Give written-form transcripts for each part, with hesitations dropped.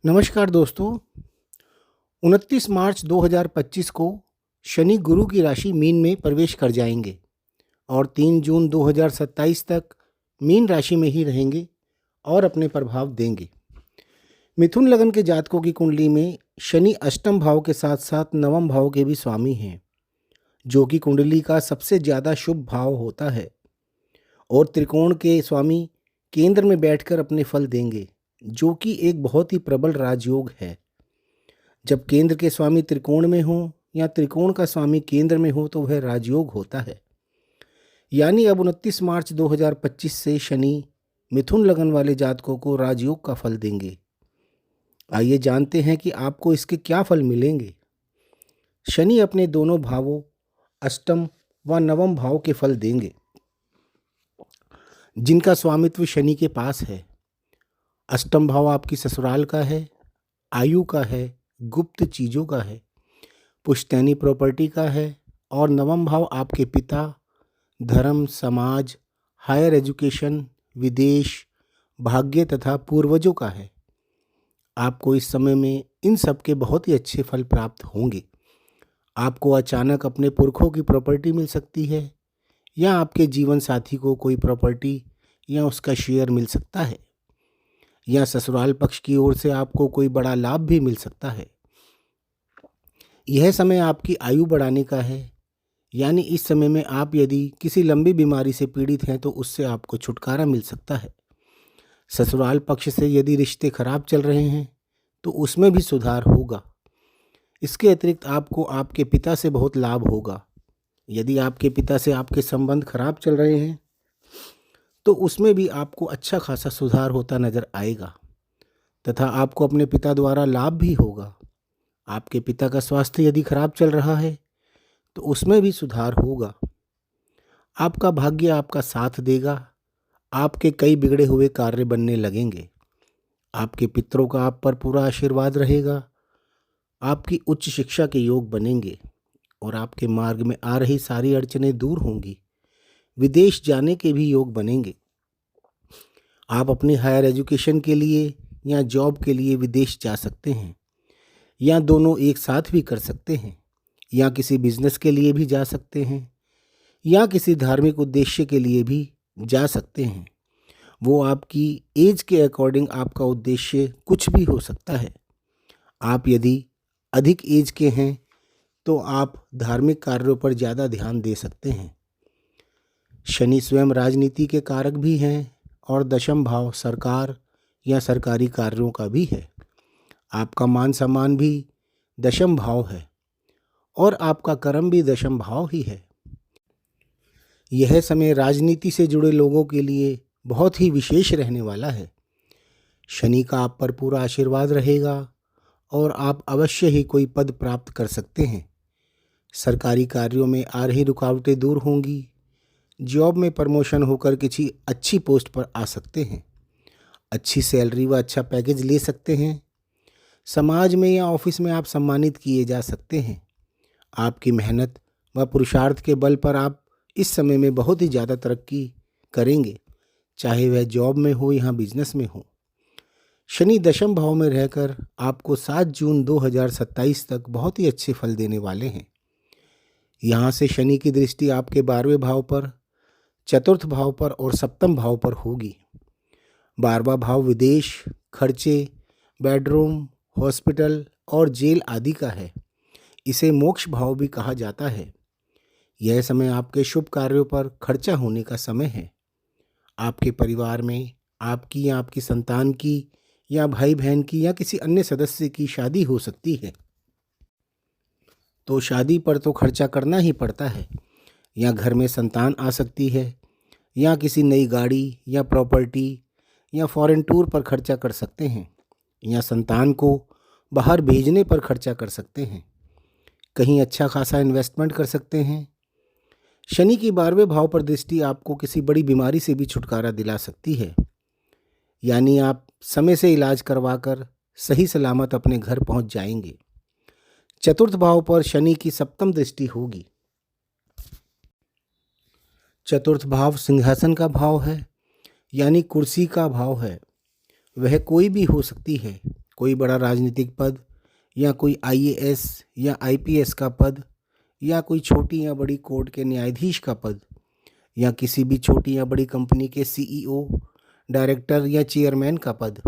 नमस्कार दोस्तों। 29 मार्च 2025 को शनि गुरु की राशि मीन में प्रवेश कर जाएंगे और 3 जून 2027 तक मीन राशि में ही रहेंगे और अपने प्रभाव देंगे। मिथुन लगन के जातकों की कुंडली में शनि अष्टम भाव के साथ साथ नवम भाव के भी स्वामी हैं, जो कि कुंडली का सबसे ज़्यादा शुभ भाव होता है। और त्रिकोण के स्वामी केंद्र में बैठकर अपने फल देंगे, जो कि एक बहुत ही प्रबल राजयोग है। जब केंद्र के स्वामी त्रिकोण में हो या त्रिकोण का स्वामी केंद्र में हो तो वह राजयोग होता है। यानी अब 29 मार्च 2025 से शनि मिथुन लगन वाले जातकों को राजयोग का फल देंगे। आइए जानते हैं कि आपको इसके क्या फल मिलेंगे। शनि अपने दोनों भावों अष्टम व नवम भाव के फल देंगे, जिनका स्वामित्व शनि के पास है। अष्टम भाव आपकी ससुराल का है, आयु का है, गुप्त चीज़ों का है, पुश्तैनी प्रॉपर्टी का है। और नवम भाव आपके पिता, धर्म, समाज, हायर एजुकेशन, विदेश, भाग्य तथा पूर्वजों का है। आपको इस समय में इन सब के बहुत ही अच्छे फल प्राप्त होंगे। आपको अचानक अपने पुरखों की प्रॉपर्टी मिल सकती है, या आपके जीवन साथी को कोई प्रॉपर्टी या उसका शेयर मिल सकता है, या ससुराल पक्ष की ओर से आपको कोई बड़ा लाभ भी मिल सकता है। यह समय आपकी आयु बढ़ाने का है, यानी इस समय में आप यदि किसी लंबी बीमारी से पीड़ित हैं तो उससे आपको छुटकारा मिल सकता है। ससुराल पक्ष से यदि रिश्ते खराब चल रहे हैं तो उसमें भी सुधार होगा। इसके अतिरिक्त आपको आपके पिता से बहुत लाभ होगा। यदि आपके पिता से आपके संबंध खराब चल रहे हैं तो उसमें भी आपको अच्छा खासा सुधार होता नजर आएगा, तथा आपको अपने पिता द्वारा लाभ भी होगा। आपके पिता का स्वास्थ्य यदि खराब चल रहा है तो उसमें भी सुधार होगा। आपका भाग्य आपका साथ देगा। आपके कई बिगड़े हुए कार्य बनने लगेंगे। आपके पितरों का आप पर पूरा आशीर्वाद रहेगा। आपकी उच्च शिक्षा के योग बनेंगे और आपके मार्ग में आ रही सारी अड़चनें दूर होंगी। विदेश जाने के भी योग बनेंगे। आप अपनी हायर एजुकेशन के लिए या जॉब के लिए विदेश जा सकते हैं, या दोनों एक साथ भी कर सकते हैं, या किसी बिजनेस के लिए भी जा सकते हैं, या किसी धार्मिक उद्देश्य के लिए भी जा सकते हैं। वो आपकी एज के अकॉर्डिंग आपका उद्देश्य कुछ भी हो सकता है। आप यदि अधिक एज के हैं तो आप धार्मिक कार्यों पर ज़्यादा ध्यान दे सकते हैं। शनि स्वयं राजनीति के कारक भी हैं और दशम भाव सरकार या सरकारी कार्यों का भी है। आपका मान सम्मान भी दशम भाव है और आपका कर्म भी दशम भाव ही है। यह समय राजनीति से जुड़े लोगों के लिए बहुत ही विशेष रहने वाला है। शनि का आप पर पूरा आशीर्वाद रहेगा और आप अवश्य ही कोई पद प्राप्त कर सकते हैं। सरकारी कार्यों में आ रही रुकावटें दूर होंगी। जॉब में प्रमोशन होकर किसी अच्छी पोस्ट पर आ सकते हैं। अच्छी सैलरी व अच्छा पैकेज ले सकते हैं। समाज में या ऑफिस में आप सम्मानित किए जा सकते हैं। आपकी मेहनत व पुरुषार्थ के बल पर आप इस समय में बहुत ही ज़्यादा तरक्की करेंगे, चाहे वह जॉब में हो या बिजनेस में हो। शनि दशम भाव में रहकर आपको 7 जून 2027 तक बहुत ही अच्छे फल देने वाले हैं। यहाँ से शनि की दृष्टि आपके 12वें भाव पर, चतुर्थ भाव पर और सप्तम भाव पर होगी। 12वां भाव विदेश, खर्चे, बेडरूम, हॉस्पिटल और जेल आदि का है। इसे मोक्ष भाव भी कहा जाता है। यह समय आपके शुभ कार्यों पर खर्चा होने का समय है। आपके परिवार में आपकी या आपकी संतान की या भाई बहन की या किसी अन्य सदस्य की शादी हो सकती है, तो शादी पर तो खर्चा करना ही पड़ता है। या घर में संतान आ सकती है, या किसी नई गाड़ी या प्रॉपर्टी या फॉरेन टूर पर खर्चा कर सकते हैं, या संतान को बाहर भेजने पर खर्चा कर सकते हैं। कहीं अच्छा खासा इन्वेस्टमेंट कर सकते हैं। शनि की 12वें भाव पर दृष्टि आपको किसी बड़ी बीमारी से भी छुटकारा दिला सकती है, यानी आप समय से इलाज करवाकर सही सलामत अपने घर पहुंच जाएंगे। चतुर्थ भाव पर शनि की सप्तम दृष्टि होगी। चतुर्थ भाव सिंहासन का भाव है, यानी कुर्सी का भाव है। वह कोई भी हो सकती है, कोई बड़ा राजनीतिक पद या कोई आईएएस या आईपीएस का पद या कोई छोटी या बड़ी कोर्ट के न्यायाधीश का पद या किसी भी छोटी या बड़ी कंपनी के सीईओ, डायरेक्टर या चेयरमैन का पद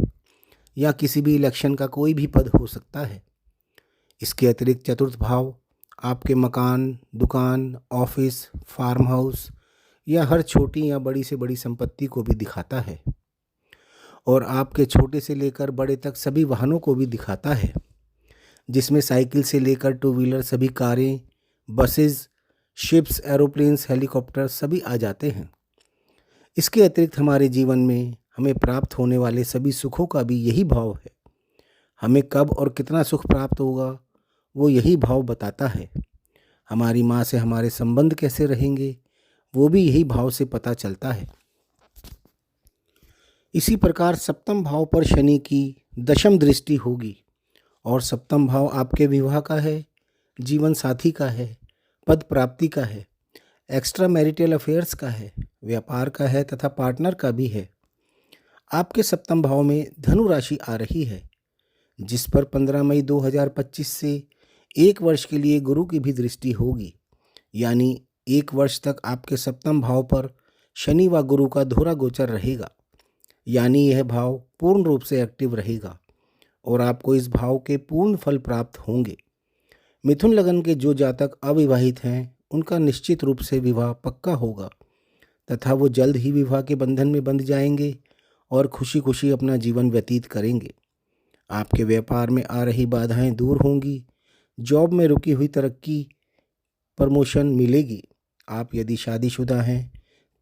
या किसी भी इलेक्शन का कोई भी पद हो सकता है। इसके अतिरिक्त चतुर्थ भाव आपके मकान, दुकान, ऑफिस, फार्म हाउस या हर छोटी या बड़ी से बड़ी संपत्ति को भी दिखाता है और आपके छोटे से लेकर बड़े तक सभी वाहनों को भी दिखाता है, जिसमें साइकिल से लेकर टू व्हीलर सभी कारें, बसेस, शिप्स, एरोप्लेन्स, हेलीकॉप्टर सभी आ जाते हैं। इसके अतिरिक्त हमारे जीवन में हमें प्राप्त होने वाले सभी सुखों का भी यही भाव है। हमें कब और कितना सुख प्राप्त होगा वो यही भाव बताता है। हमारी माँ से हमारे संबंध कैसे रहेंगे वो भी यही भाव से पता चलता है। इसी प्रकार सप्तम भाव पर शनि की दशम दृष्टि होगी और सप्तम भाव आपके विवाह का है, जीवन साथी का है, पद प्राप्ति का है, एक्स्ट्रा मैरिटल अफेयर्स का है, व्यापार का है तथा पार्टनर का भी है। आपके सप्तम भाव में धनु राशि आ रही है, जिस पर 15 मई 2025 से 1 वर्ष के लिए गुरु की भी दृष्टि होगी, यानी 1 वर्ष तक आपके सप्तम भाव पर शनि व गुरु का दोहरा गोचर रहेगा, यानी यह भाव पूर्ण रूप से एक्टिव रहेगा और आपको इस भाव के पूर्ण फल प्राप्त होंगे। मिथुन लगन के जो जातक अविवाहित हैं उनका निश्चित रूप से विवाह पक्का होगा तथा वो जल्द ही विवाह के बंधन में बंध जाएंगे और खुशी खुशी अपना जीवन व्यतीत करेंगे। आपके व्यापार में आ रही बाधाएं दूर होंगी, जॉब में रुकी हुई तरक्की, प्रमोशन मिलेगी। आप यदि शादीशुदा हैं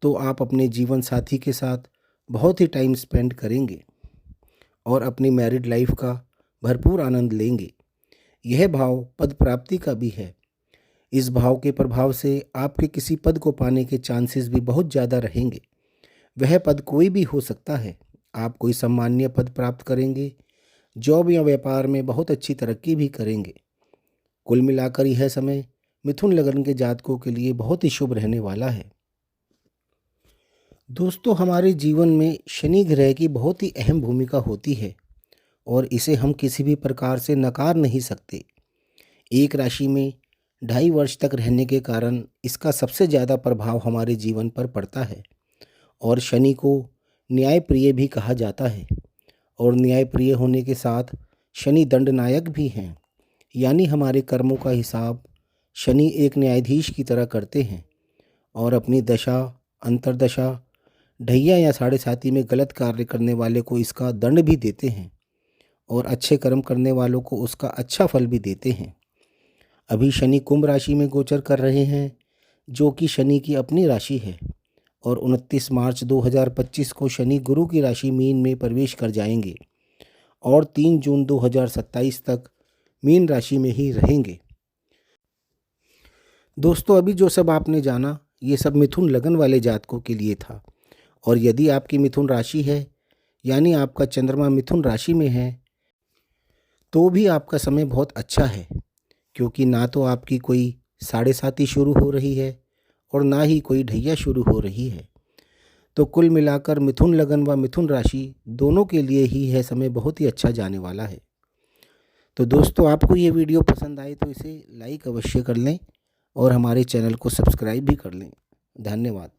तो आप अपने जीवन साथी के साथ बहुत ही टाइम स्पेंड करेंगे और अपनी मैरिड लाइफ का भरपूर आनंद लेंगे। यह भाव पद प्राप्ति का भी है। इस भाव के प्रभाव से आपके किसी पद को पाने के चांसेस भी बहुत ज़्यादा रहेंगे। वह पद कोई भी हो सकता है। आप कोई सम्माननीय पद प्राप्त करेंगे, जॉब या व्यापार में बहुत अच्छी तरक्की भी करेंगे। कुल मिलाकर यह समय मिथुन लगन के जातकों के लिए बहुत ही शुभ रहने वाला है। दोस्तों, हमारे जीवन में शनि ग्रह की बहुत ही अहम भूमिका होती है और इसे हम किसी भी प्रकार से नकार नहीं सकते। एक राशि में 2.5 वर्ष तक रहने के कारण इसका सबसे ज़्यादा प्रभाव हमारे जीवन पर पड़ता है और शनि को न्यायप्रिय भी कहा जाता है और न्यायप्रिय होने के साथ शनि दंडनायक भी हैं, यानी हमारे कर्मों का हिसाब शनि एक न्यायाधीश की तरह करते हैं और अपनी दशा, अंतर्दशा, ढैया या साढ़े साती में गलत कार्य करने वाले को इसका दंड भी देते हैं और अच्छे कर्म करने वालों को उसका अच्छा फल भी देते हैं। अभी शनि कुंभ राशि में गोचर कर रहे हैं, जो कि शनि की अपनी राशि है और 29 मार्च 2025 को शनि गुरु की राशि मीन में प्रवेश कर जाएंगे और 3 जून 2027 तक मीन राशि में ही रहेंगे। दोस्तों, अभी जो सब आपने जाना ये सब मिथुन लगन वाले जातकों के लिए था और यदि आपकी मिथुन राशि है, यानी आपका चंद्रमा मिथुन राशि में है, तो भी आपका समय बहुत अच्छा है, क्योंकि ना तो आपकी कोई साढ़े साती शुरू हो रही है और ना ही कोई ढैया शुरू हो रही है। तो कुल मिलाकर मिथुन लगन व मिथुन राशि दोनों के लिए ही यह समय बहुत ही अच्छा जाने वाला है। तो दोस्तों, आपको ये वीडियो पसंद आए तो इसे लाइक अवश्य कर लें और हमारे चैनल को सब्सक्राइब भी कर लें। धन्यवाद।